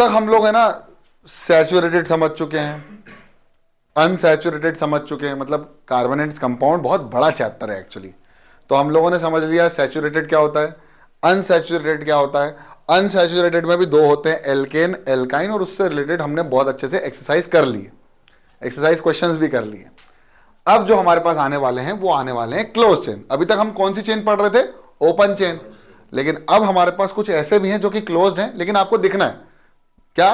तक हम लोग है ना सैचुरेटेड समझ चुके हैं, अनसैचुरेटेड समझ चुके हैं, मतलब कार्बोनेट्स कंपाउंड बहुत बड़ा चैप्टर है एक्चुअली। तो हम लोगों ने समझ लिया सैचुरेटेड क्या होता है, अनसैचुरेटेड क्या होता है। अनसैचुरेटेड में भी दो होते हैं, एल्केन एल्काइन, और उससे रिलेटेड हमने बहुत अच्छे से एक्सरसाइज कर ली है, एक्सरसाइज क्वेश्चंस भी कर लिए। अब जो हमारे पास आने वाले हैं वो आने वाले हैं क्लोज चेन। अभी तक हम कौन सी चेन पढ़ रहे थे, ओपन चेन, लेकिन अब हमारे पास कुछ ऐसे भी हैं जो कि क्लोज हैं, लेकिन आपको दिखना है क्या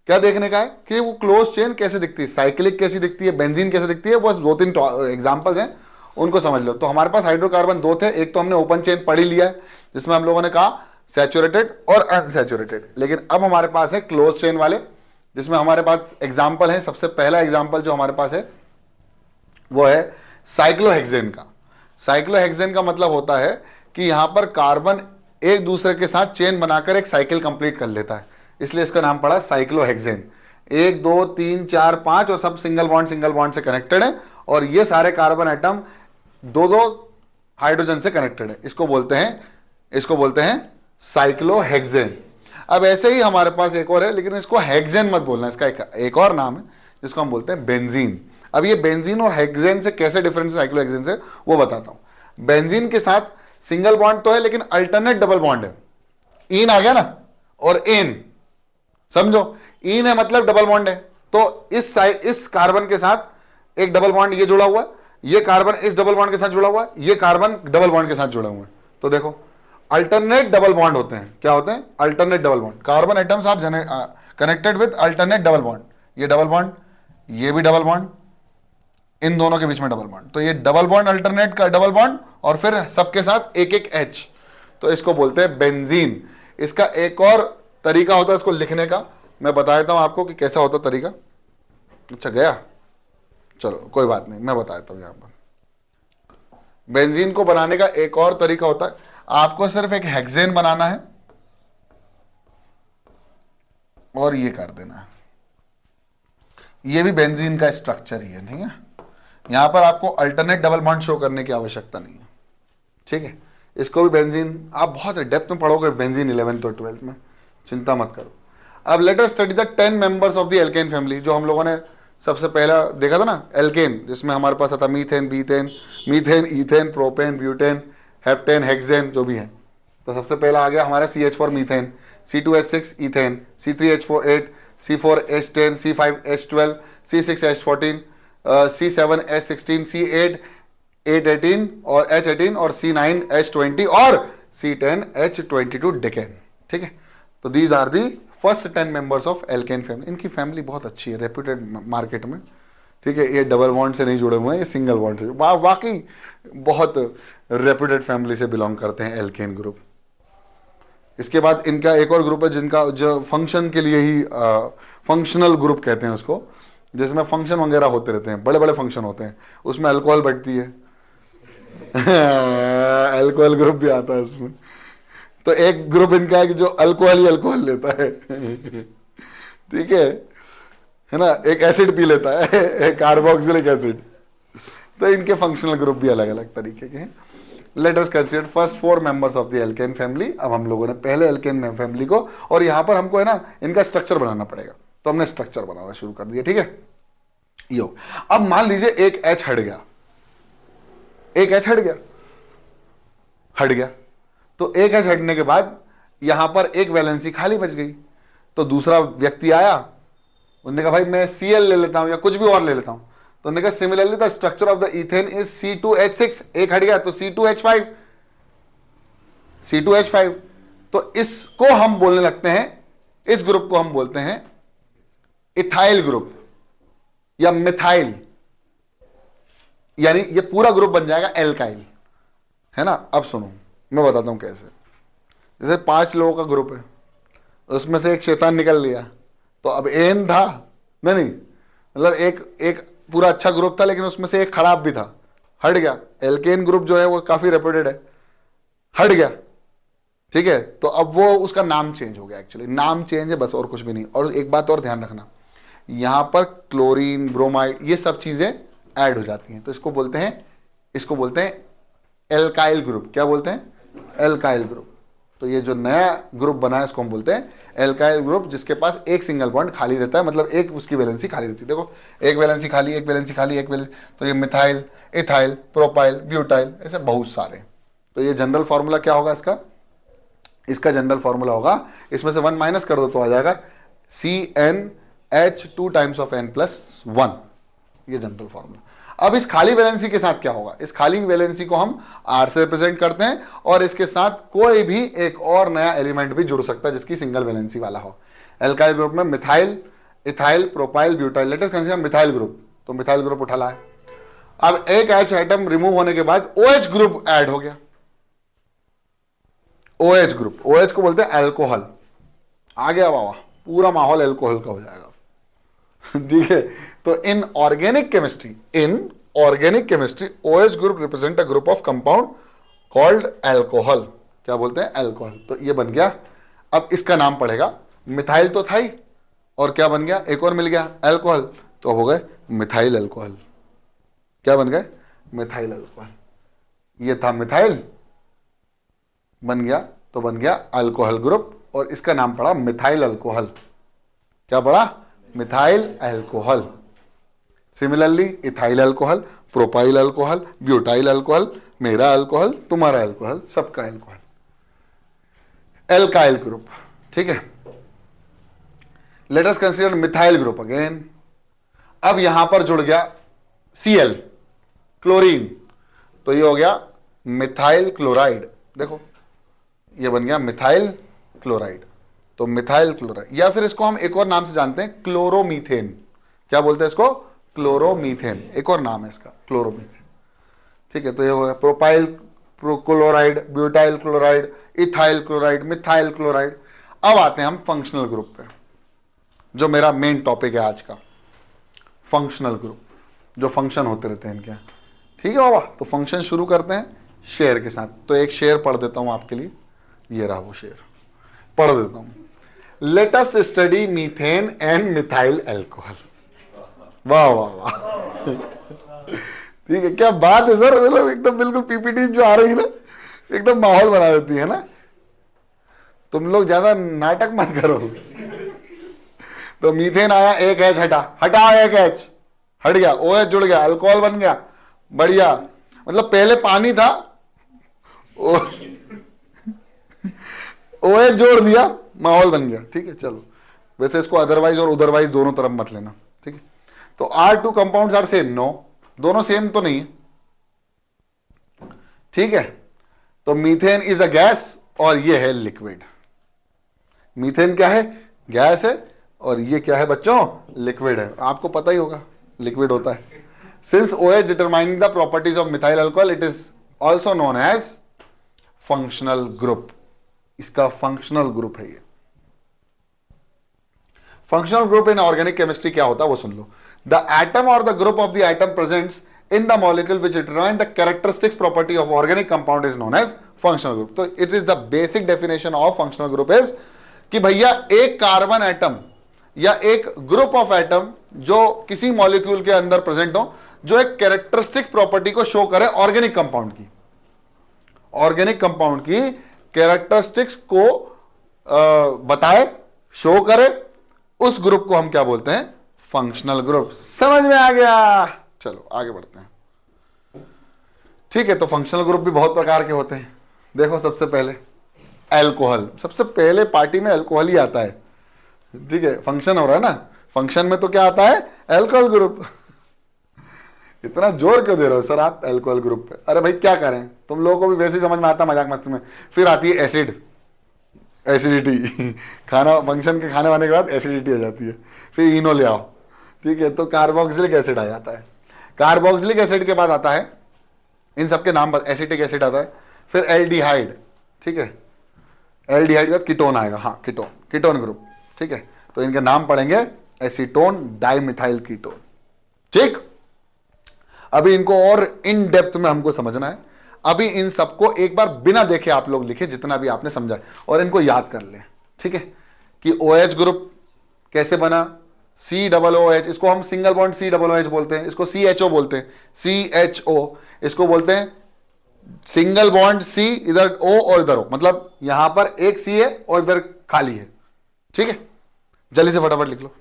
क्या देखने का है कि वो क्लोज चेन कैसे दिखती है, साइक्लिक कैसी दिखती है, बेंजीन कैसे दिखती है। बस दो तीन एग्जांपल्स हैं, उनको समझ लो। तो हमारे पास हाइड्रोकार्बन दो थे, एक तो हमने ओपन चेन पढ़ ही लिया है जिसमें हम लोगों ने कहा सैचुरेटेड और अनसैचुरेटेड, लेकिन अब हमारे पास है क्लोज चेन वाले जिसमें हमारे पास एग्जाम्पल है। सबसे पहला एग्जाम्पल जो हमारे पास है वो है साइक्लोहेक्सेन का। साइक्लोहेक्सेन का मतलब होता है कि यहां पर कार्बन एक दूसरे के साथ चेन बनाकर एक साइकिल कंप्लीट कर लेता है, इसलिए इसका नाम पड़ा साइक्लोहेक्सेन। 1 2 3 4 5 और सब सिंगल बॉन्ड से कनेक्टेड है, और ये सारे कार्बन एटम दो दो हाइड्रोजन से कनेक्टेड है। इसको बोलते हैं साइक्लोहेक्सेन। अब ऐसे ही हमारे पास एक और है, लेकिन इसको हेक्सेन मत बोलना, इसका एक और नाम है जिसको हम बोलते हैं बेंजीन। अब ये बेंजीन और हेक्सेन से कैसे डिफरेंस है साइक्लोहेक्सेन से वो बताता हूं। बेंजीन के साथ सिंगल बॉन्ड तो है, लेकिन अल्टरनेट डबल बॉन्ड है। ईन आ गया ना, और एन समझो, ईन है मतलब डबल बॉन्ड है। तो इस कार्बन के साथ एक डबल बॉन्ड ये जुड़ा हुआ है, ये कार्बन इस डबल बॉन्ड के साथ जुड़ा हुआ है, ये कार्बन डबल बॉन्ड के साथ जुड़ा हुआ है। तो देखो अल्टरनेट डबल बॉन्ड होते हैं, क्या होते हैं, alternate double bond. Carbon atoms are connected with alternate double bond, ये डबल बॉन्ड, ये भी डबल बॉन्ड, इन दोनों के बीच में डबल बॉन्ड। तो ये डबल बॉन्ड अल्टरनेट का डबल बॉन्ड, और फिर सबके साथ एक एक एच, तो इसको बोलते हैं बेंजीन। इसका एक और तरीका होता है इसको लिखने का, मैं बता देता हूं आपको कि कैसा होता तरीका। अच्छा गया, चलो कोई बात नहीं, मैं बता देता हूं। यहां पर बेंजीन को बनाने का एक और तरीका होता है, आपको सिर्फ एक हेक्सेन बनाना है और ये कर देना है। ये भी बेंजीन का स्ट्रक्चर ही है, नहीं है। यहां पर आपको अल्टरनेट डबल बॉन्ड शो करने की आवश्यकता नहीं है, ठीक है। इसको भी बेंजीन आप बहुत डेप्थ में पढ़ोगे, बेंजीन 11th और 12th में, चिंता मत करो। अब let us study the 10 members of the alkene family. जो हम लोगों ने सबसे पहला देखा था ना एल्केन, जिसमें हमारे पास आता मीथेन, बीथेन, methane, ethane, propane, butane, heptane, hexane जो भी है। तो सबसे पहला आ गया हमारा CH4 methane, C2H6 ethane, C3H8, C4H10, C5H12, C6H14, C7H16, C8H18 और H18 और C9H20 और C10H22 डेकेन, ठीक है। तो these are the first 10 members of alkane family. इनकी फैमिली बहुत अच्छी है, रेप्यूटेड मार्केट में, ठीक है। ये डबल बॉन्ड से नहीं जुड़े हुए हैं, ये सिंगल बॉन्ड से, वाकई बहुत रेप्यूटेड फैमिली से बिलोंग करते हैं एल्केन ग्रुप। इसके बाद इनका एक और ग्रुप है जिनका जो फंक्शन के लिए ही फंक्शनल ग्रुप कहते हैं उसको, जिसमें फंक्शन वगैरह होते रहते हैं, बड़े बड़े फंक्शन होते हैं, उसमें अल्कोहल बढ़ती है अल्कोहल ग्रुप भी आता है उसमें। तो एक ग्रुप इनका है कि जो अल्कोहल ही अल्कोहल लेता है ठीक है ना, एक एसिड पी लेता है, एक कार्बोक्सिलिक एसिड। तो इनके फंक्शनल ग्रुप भी अलग अलग तरीके के हैं। Let us consider first 4 members of the alkene family. अब हम लोगों ने पहले एल्केन फैमिली को, और यहां पर हमको है ना इनका स्ट्रक्चर बनाना पड़ेगा, तो हमने स्ट्रक्चर बनाना शुरू कर दिया, ठीक है। यो अब मान लीजिए एक H हट गया, एक H हट गया, तो एक H हटने के बाद यहां पर एक वैलेंसी खाली बच गई। तो दूसरा व्यक्ति आया, उन्होंने कहा भाई मैं Cl ले लेता हूं या कुछ भी और ले लेता हूं। तो उन्होंने कहा similarly the structure of the ethane is C2H6, एक हट गया तो C2H5, C2H5। तो इसको हम बोलने लगते हैं, इस ग्रुप को हम बोलते हैं इथाइल ग्रुप या मिथाइल, यानी ये पूरा ग्रुप बन जाएगा एल्काइल, है ना। अब सुनो मैं बताता हूं कैसे। जैसे 5 लोगों का ग्रुप है, उसमें से एक शैतान निकल लिया, तो अब एन था, नहीं मतलब एक पूरा अच्छा ग्रुप था, लेकिन उसमें से एक खराब भी था, हट गया। एल्केन ग्रुप जो है वो काफी रेप्यूटेड है, हट गया, ठीक है। तो अब वो उसका नाम चेंज हो गया, एक्चुअली नाम चेंज है बस, और कुछ भी नहीं। और एक बात और ध्यान रखना, यहां पर क्लोरीन, ब्रोमाइड, ये सब चीजें ऐड हो जाती हैं, तो इसको बोलते हैं एल्काइल ग्रुप। क्या बोलते हैं, एल्काइल ग्रुप। तो ये जो नया ग्रुप बना है इसको हम बोलते हैं एल्काइल ग्रुप, जिसके पास एक सिंगल बॉन्ड खाली रहता है, मतलब एक उसकी वैलेंसी खाली रहती है। देखो एक वैलेंसी खाली, एक वैलेंसी खाली, एक वैलेंसी, तो ये मिथाइल, इथाइल, प्रोपाइल, ब्यूटाइल, ऐसे बहुत सारे। तो ये जनरल फॉर्मूला क्या होगा इसका? इसका जनरल फॉर्मूला होगा, इसमें से 1 माइनस कर दो तो आ जाएगा CnH2 टाइम्स ऑफ n+1, ये जनरल फॉर्मूला। अब इस खाली वैलेंसी के साथ क्या होगा? इस खाली वैलेंसी को हम R से रिप्रेजेंट करते हैं और इसके साथ कोई भी एक और नया एलिमेंट भी जुड़ सकता है जिसकी सिंगल वैलेंसी वाला हो। एल्काइल ग्रुप में methyl, ethyl, propyl, butyl, let us consider methyl group, तो मिथाइल ग्रुप उठा ला है। अब एक H आइटम रिमूव होने के बाद OH ग्रुप ऐड हो गया। OH ग्रुप, OH को बोलते हैं अल्कोहल। आ गया बाबा, पूरा माहौल अल्कोहल का हो जाएगा। ठीक है, तो इन organic chemistry, OH group represent a group of compound called alcohol. क्या बोलते हैं? अल्कोहल। तो ये बन गया। अब इसका नाम पड़ेगा, मिथाइल तो था ही, और क्या बन गया? एक और मिल गया, अल्कोहल, तो अब हो गए मिथाइल अल्कोहल। क्या बन गए? Methyl alcohol. ये था मिथाइल, बन गया, तो बन गया अल्कोहल ग्रुप, और इसका नाम पड़ा मिथाइल अल्कोहल। क्या पड़ा? Methyl alcohol. Similarly ethyl alcohol, propyl alcohol, butyl alcohol, मेरा अल्कोहल, तुम्हारा अल्कोहल, सबका अल्कोहल, एल्काइल ग्रुप। ठीक है, let us consider methyl group again. अब यहां पर जुड़ गया Cl, क्लोरीन, तो ये हो गया मिथाइल क्लोराइड। देखो ये बन गया मिथाइल क्लोराइड, तो मिथाइल क्लोराइड, या फिर इसको हम एक और नाम से जानते हैं, क्लोरोमीथेन। क्या बोलते हैं इसको? क्लोरोमीथेन, एक और नाम है इसका, क्लोरोमीथेन। ठीक है, तो ये हो गया propyl chloride, butyl chloride, ethyl chloride, methyl chloride. अब आते हैं हम फंक्शनल ग्रुप पे, जो मेरा मेन टॉपिक है आज का, फंक्शनल ग्रुप, जो फंक्शन होते रहते हैं इनके। ठीक है बाबा, तो फंक्शन शुरू करते हैं शेयर के साथ। तो एक शेयर पढ़ देता हूं आपके लिए, ये रहा वो शेयर, पढ़ देता हूं। Let us study methane and methyl alcohol. वाह वाह वाह, ठीक है, क्या बात है सर, मतलब एकदम बिल्कुल पीपीटी जो आ रही है ना, एकदम माहौल बना देती है ना। तुम लोग ज्यादा नाटक मत करो। तो मीथेन आया, एक H हटा एक H हट गया, OH जुड़ गया, अल्कोहल बन गया, बढ़िया। मतलब पहले पानी था, OH जोड़ दिया, माहौल बन गया। ठीक है, चलो, वैसे इसको अदरवाइज और उदरवाइज दोनों तरफ मत लेना। ठीक है, तो R2 compounds are same, no, दोनों सेम तो नहीं है। ठीक है, तो मीथेन इज अ गैस और ये है लिक्विड। मीथेन क्या है? गैस है, और ये क्या है बच्चों? लिक्विड है। आपको पता ही होगा लिक्विड होता है। Since OH determining the properties of methyl alcohol, it is also known as functional group. इसका फंक्शनल ग्रुप है ये। Functional group in organic chemistry क्या होता है वो सुन लो। द एटम और the group of the item presents in the molecule which determine the characteristics property of organic compound is known as functional group. तो it is the basic definition of functional group is कि भैया एक carbon atom या एक group of atom जो किसी molecule के अंदर प्रेजेंट हो, जो एक कैरेक्टरिस्टिक प्रॉपर्टी को शो करे ऑर्गेनिक कंपाउंड की, ऑर्गेनिक कंपाउंड की कैरेक्टरिस्टिक्स को बताए, शो करे, उस ग्रुप को हम क्या बोलते हैं? Functional group. समझ में आ गया? चलो आगे बढ़ते हैं। ठीक है, तो फंक्शनल ग्रुप भी बहुत प्रकार के होते हैं। देखो सबसे पहले अल्कोहल, सबसे पहले पार्टी में अल्कोहल ही आता है। ठीक है, फंक्शन हो रहा है ना, फंक्शन में तो क्या आता है? Alcohol group. इतना जोर क्यों दे रहे हो सर आप अल्कोहल ग्रुप पे? अरे भाई क्या करें, तुम लोगों को भी वैसे ही समझ में आता मजाक मस्ती में। फिर आती है एसिड, एसिडिटी। खाना, फंक्शन के खाने वाने के बाद एसिडिटी हो जाती है, फिर इनो ले आओ। ठीक है, तो कार्बोक्सिलिक एसिड आ जाता है। कार्बोक्सिलिक एसिड के बाद आता है, इन सबके नाम पर, एसिटिक एसिड आता है, फिर एल्डिहाइड। ठीक है, एल्डिहाइड के बाद कीटोन आएगा, हाँ कीटोन, कीटोन ग्रुप। ठीक है, तो इनके नाम पड़ेंगे एसीटोन डाइमिथाइल कीटोन। ठीक, अभी इनको और इन डेप्थ में हमको समझना है। अभी इन सबको एक बार बिना देखे आप लोग लिखे जितना भी आपने समझा, और इनको याद कर लें। ठीक है, कि OH ग्रुप कैसे बना, COOH, इसको हम सिंगल बॉन्ड COOH बोलते हैं, इसको CHO बोलते हैं, CHO, इसको बोलते हैं सिंगल बॉन्ड सी, इधर ओ और इधर ओ, मतलब यहां पर एक सी है और इधर खाली है। ठीक है, जल्दी से फटाफट लिख लो।